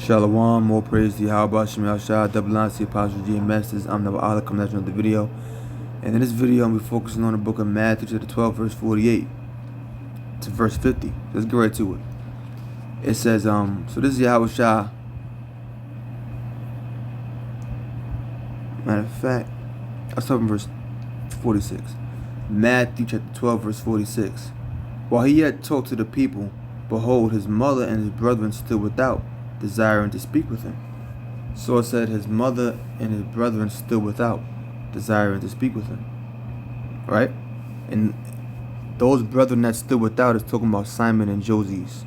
Shalom, more praise to Yahweh Shem Yahshua, double line to the Apostle G and Masters. I'm Nabba Allah coming at you with the video. And in this video, I'm going to be focusing on the book of Matthew, chapter 12, verse 48 to verse 50. Let's get right to it. It says, so this is Yahweh Shah. Matter of fact, I'll start from verse 46. Matthew chapter 12, verse 46. While he yet talked to the people, behold, his mother and his brethren stood without, desiring to speak with him. So it said his mother and his brethren stood without, desiring to speak with him. Right? And those brethren that stood without is talking about Simon and Joses.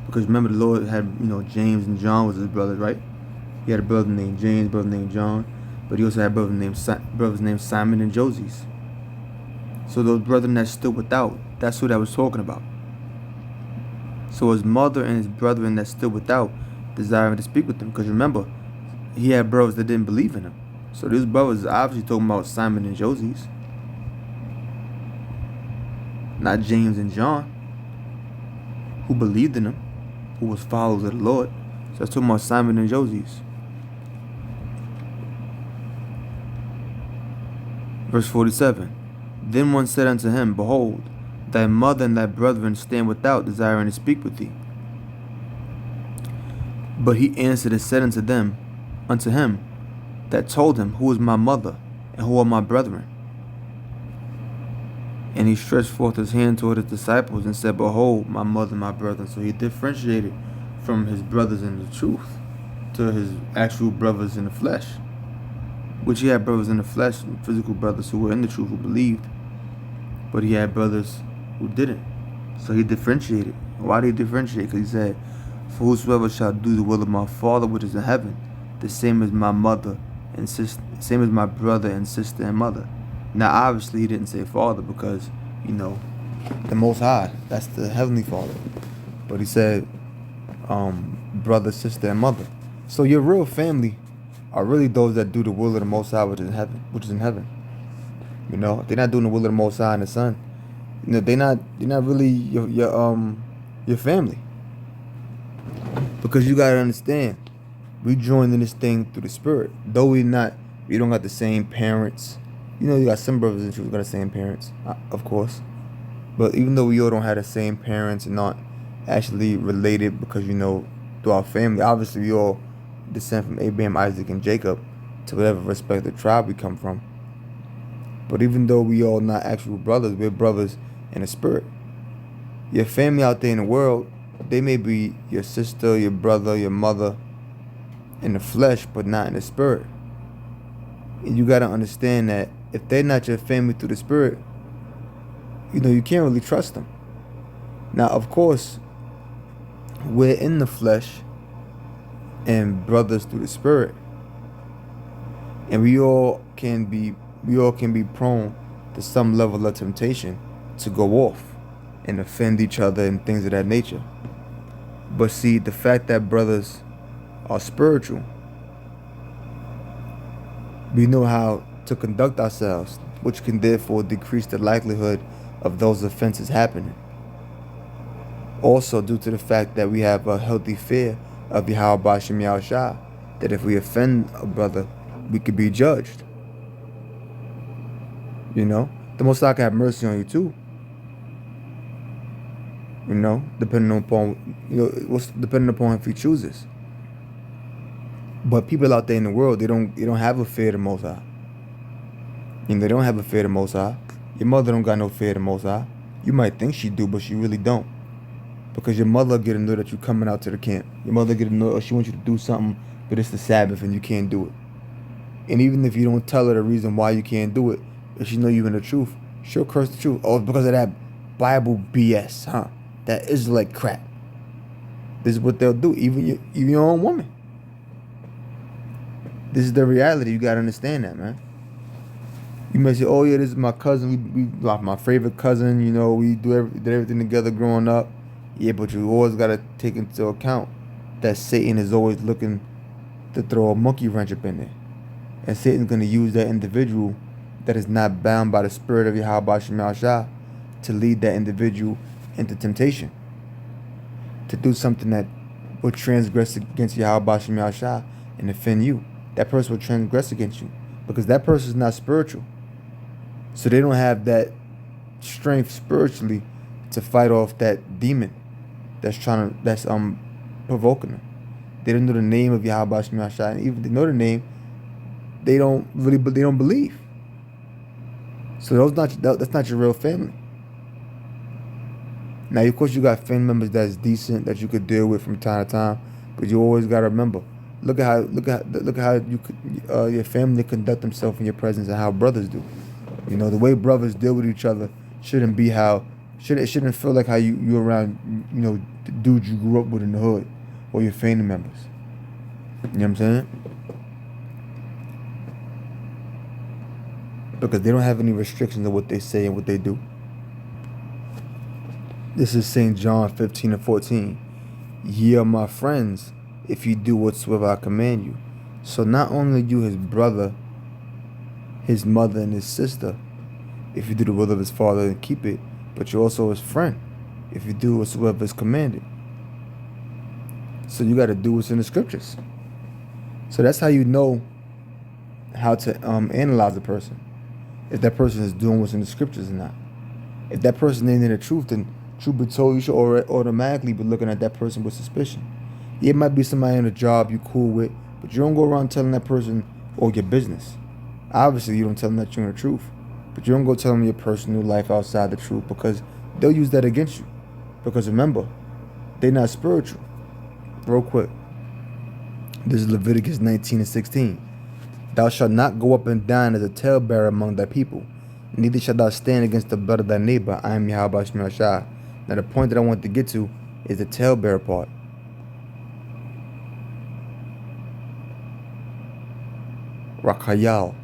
Because remember, the Lord had, James and John was his brothers, right? He had a brother named James, brother named John, but he also had brothers named Simon and Joses. So those brethren that stood without, that's who that was talking about. So his mother and his brethren that stood without, desiring to speak with him. Because remember, he had brothers that didn't believe in him. So these brothers are obviously talking about Simon and Joses, not James and John, who believed in him, who was followers of the Lord. So that's talking about Simon and Joses. Verse 47. Then one said unto him, Behold, thy mother and thy brethren stand without, desiring to speak with thee. But he answered and said unto him that told him, Who is my mother, and who are my brethren? And he stretched forth his hand toward his disciples and said, Behold, my mother and my brethren. So he differentiated from his brothers in the truth to his actual brothers in the flesh. Which he had brothers in the flesh, physical brothers who were in the truth, who believed. But he had brothers who didn't. So he differentiated. Why did he differentiate? Because he said, For whosoever shall do the will of my Father which is in heaven, the same as my mother and sister, same as my brother and sister and mother. Now obviously he didn't say Father because, the Most High, that's the Heavenly Father. But he said brother, sister, and mother. So your real family are really those that do the will of the Most High which is in heaven. They're not doing the will of the Most High and the Son. They're not really your family. Because you gotta understand, we joined in this thing through the Spirit. Though we don't got the same parents. You got some brothers and sisters who got the same parents, of course. But even though we all don't have the same parents and not actually related because, through our family, obviously we all descend from Abraham, Isaac, and Jacob to whatever respective tribe we come from. But even though we all not actual brothers, we're brothers in the Spirit. Your family out there in the world, they may be your sister, your brother, your mother in the flesh, but not in the Spirit. And you got to understand that if they're not your family through the Spirit, you can't really trust them. Now, of course, we're in the flesh and brothers through the Spirit. And we all can be prone to some level of temptation to go off and offend each other and things of that nature. But see, the fact that brothers are spiritual, we know how to conduct ourselves, which can therefore decrease the likelihood of those offenses happening. Also, due to the fact that we have a healthy fear of Yahweh Shem Yahshua, that if we offend a brother, we could be judged. The Most High can have mercy on you too. Depending upon if he chooses. But people out there in the world, they don't have a fear of the Most High. They don't have a fear of the Most High. Your mother don't got no fear of the Most High. You might think she do, but she really don't. Because your mother get to know that you coming out to the camp. Your mother get to know, or she wants you to do something, but it's the Sabbath and you can't do it. And even if you don't tell her the reason why you can't do it, if she know you in the truth, she'll curse the truth. Oh, it's because of that Bible BS, huh? That Israelite crap. This is what they'll do, even your own woman. This is the reality. You gotta understand that, man. You may say, "Oh yeah, this is my cousin. We like my favorite cousin. We did everything together growing up." Yeah, but you always gotta take into account that Satan is always looking to throw a monkey wrench up in there, and Satan's gonna use that individual that is not bound by the Spirit of Yahweh Shem Yahshua to lead that individual into temptation, to do something that will transgress against Yahweh Shem Yahshua and offend you. That person will transgress against you because that person is not spiritual. So they don't have that strength spiritually to fight off that demon that's provoking them. They don't know the name of Yahweh Shem Yahshua, and even if they know the name, they don't believe. So that's not your real family. Now, of course, you got family members that's decent that you could deal with from time to time, but you always gotta remember. Look at how your family conduct themselves in your presence and how brothers do. You know, the way brothers deal with each other shouldn't be it shouldn't feel like how you around, you know, the dudes you grew up with in the hood or your family members. You know what I'm saying? Because they don't have any restrictions on what they say and what they do. This is St. John 15:14. Ye are my friends if you do whatsoever I command you. So not only you his brother, his mother, and his sister, if you do the will of his father and keep it, but you're also his friend if you do whatsoever is commanded. So you got to do what's in the scriptures. So that's how you know how to analyze a person. If that person is doing what's in the scriptures or not. If that person ain't in the truth, then truth be told, you should automatically be looking at that person with suspicion. Yeah, it might be somebody on a job you cool with, but you don't go around telling that person all your business. Obviously, you don't tell them that you're in the truth, but you don't go tell them your personal life outside the truth because they'll use that against you. Because remember, they're not spiritual. Real quick. This is Leviticus 19:16. Thou shalt not go up and down as a talebearer among thy people, neither shalt thou stand against the blood of thy neighbor. I am Yahweh Shem Yahshua. Now the point that I want to get to is the talebearer part. Rakayal.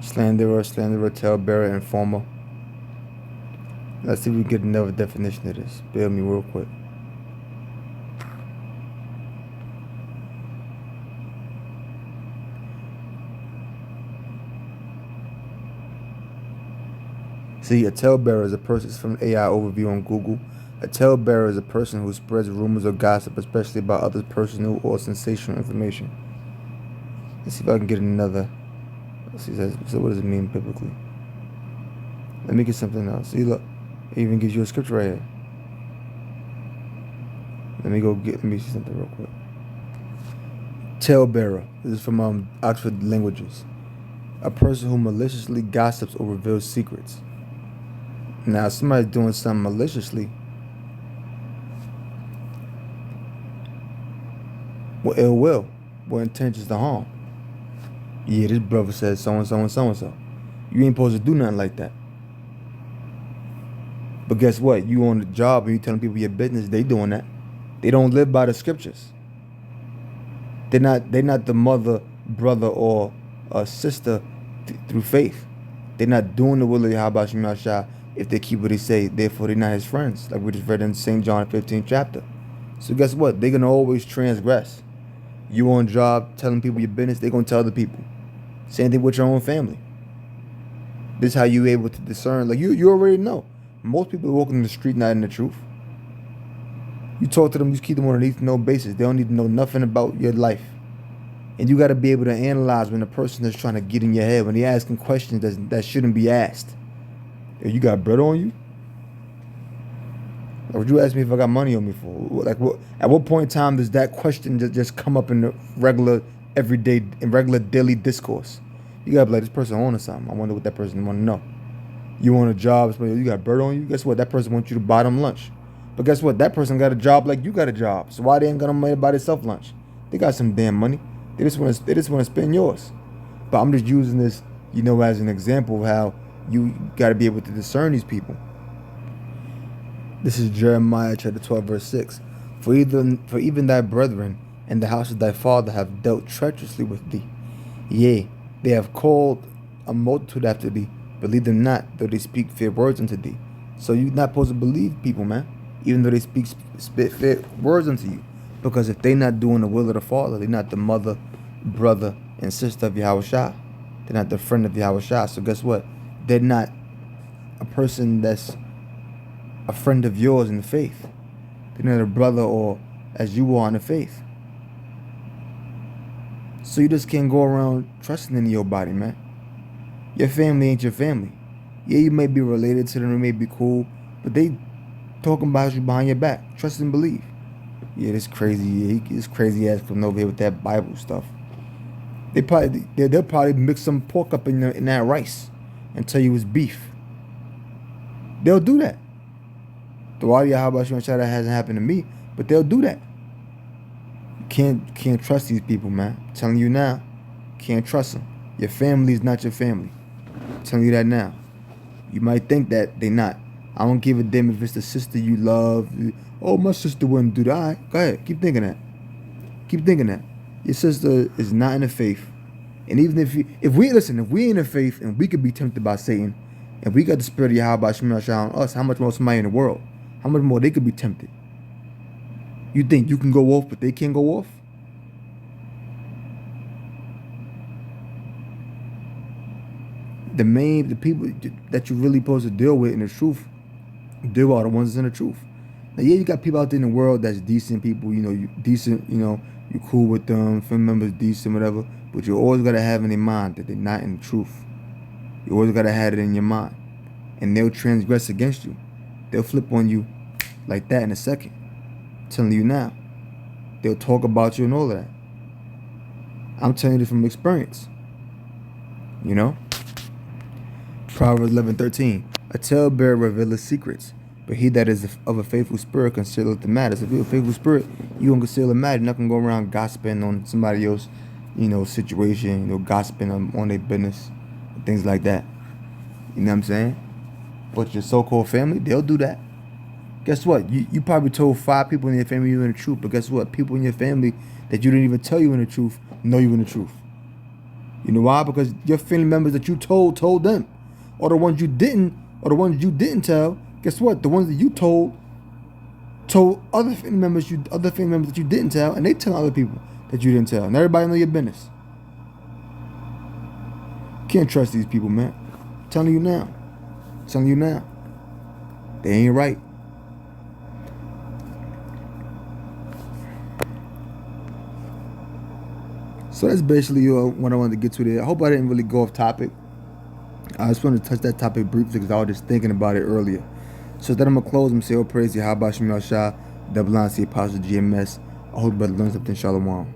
Slanderer, talebearer, informer. Let's see if we can get another definition of this. Bear with me real quick. See, a talebearer is a person from AI overview on Google. A talebearer is a person who spreads rumors or gossip, especially about others' personal or sensational information. Let's see if I can get another. Let's see, so what does it mean biblically? Let me get something else. See, look, it even gives you a scripture right here. Let me see something real quick. Talebearer. This is from Oxford Languages. A person who maliciously gossips or reveals secrets. Now, if somebody's doing something maliciously, with ill will, with intentions to harm. Yeah, this brother said so and so and so and so. You ain't supposed to do nothing like that. But guess what? You on the job and you telling people your business, they doing that. They don't live by the scriptures. They're not the mother, brother, or sister through faith. They're not doing the will of Yahweh Shem Yahshua if they keep what he say. Therefore, they're not his friends, like we just read in St. John 15th chapter. So guess what? They're gonna always transgress. You on job telling people your business, they're gonna tell the people. Same thing with your own family. This is how you able to discern. Like you already know. Most people walking in the street not in the truth. You talk to them, you keep them on a need to know basis. They don't need to know nothing about your life. And you got to be able to analyze when a person is trying to get in your head, when they're asking questions that shouldn't be asked. Hey, you got bread on you? Like, would you ask me if I got money on me for? Like, at what point in time does that question just come up in the regular, everyday, in regular daily discourse? You got to be like, this person owning something. I wonder what that person want to know. You want a job, you got bread on you? Guess what? That person wants you to buy them lunch. But guess what? That person got a job like you got a job. So why they ain't gonna money buy themselves lunch? They got some damn money. They just want to spend yours. But I'm just using this, as an example of how you got to be able to discern these people. This is Jeremiah chapter 12 verse 6. For even thy brethren and the house of thy father have dealt treacherously with thee. Yea, they have called a multitude after thee. Believe them not, though they speak fair words unto thee. So you're not supposed to believe people, man, even though they spit fair words unto you. Because if they're not doing the will of the Father, they're not the mother, brother, and sister of Yahushua. They're not the friend of Yahushua. So guess what? They're not a person that's a friend of yours in the faith. They're not a brother or as you are in the faith. So you just can't go around trusting in your body, man. Your family ain't your family. Yeah, you may be related to them, it may be cool, but they talking about you behind your back. Trust and believe. Yeah, this crazy. Yeah, this crazy ass coming over here with that Bible stuff. They'll probably mix some pork up in that rice and tell you it's beef. They'll do that. The Wadi Yahweh that hasn't happened to me, but they'll do that. You can't trust these people, man. I'm telling you now, can't trust them. Your family is not your family. I'm telling you that now. You might think that they're not. I don't give a damn if it's the sister you love. Oh, my sister wouldn't do that. All right, go ahead. Keep thinking that. Keep thinking that. Your sister is not in the faith. And even if we in the faith and we could be tempted by Satan, and we got the spirit of Yahweh Shemashah on us, how much more somebody in the world? How much more they could be tempted? You think you can go off, but they can't go off? The people that you're really supposed to deal with in the truth, deal with are the ones that's in the truth. Now, yeah, you got people out there in the world that's decent people, you decent, you cool with them, family members decent, whatever, but you always got to have in your mind that they're not in the truth. You always got to have it in your mind. And they'll transgress against you. They'll flip on you like that in a second. I'm telling you now. They'll talk about you and all of that. I'm telling you this from experience. Proverbs 11:13. A talebearer revealeth secrets, but he that is of a faithful spirit concealeth the matters. If you're a faithful spirit, you gonna conceal the matter. You're not gonna go around gossiping on somebody else, situation, gossiping on their business, things like that. You know what I'm saying? But your so-called family, they'll do that. Guess what? You probably told 5 people in your family you in the truth, but guess what? People in your family that you didn't even tell you in the truth know you in the truth. You know why? Because your family members that you told them. Or the ones you didn't tell, guess what? The ones that you told other family members that you didn't tell, and they tell other people that you didn't tell. And everybody know your business. Can't trust these people, man. I'm telling you now. They ain't right. So that's basically what I wanted to get to there. I hope I didn't really go off topic. I just wanted to touch that topic briefly because I was just thinking about it earlier. So then I'm going to close and say, oh, praise Yahweh Shemashah, double line, see Apostle GMS. I hope brother learns something. Shalom.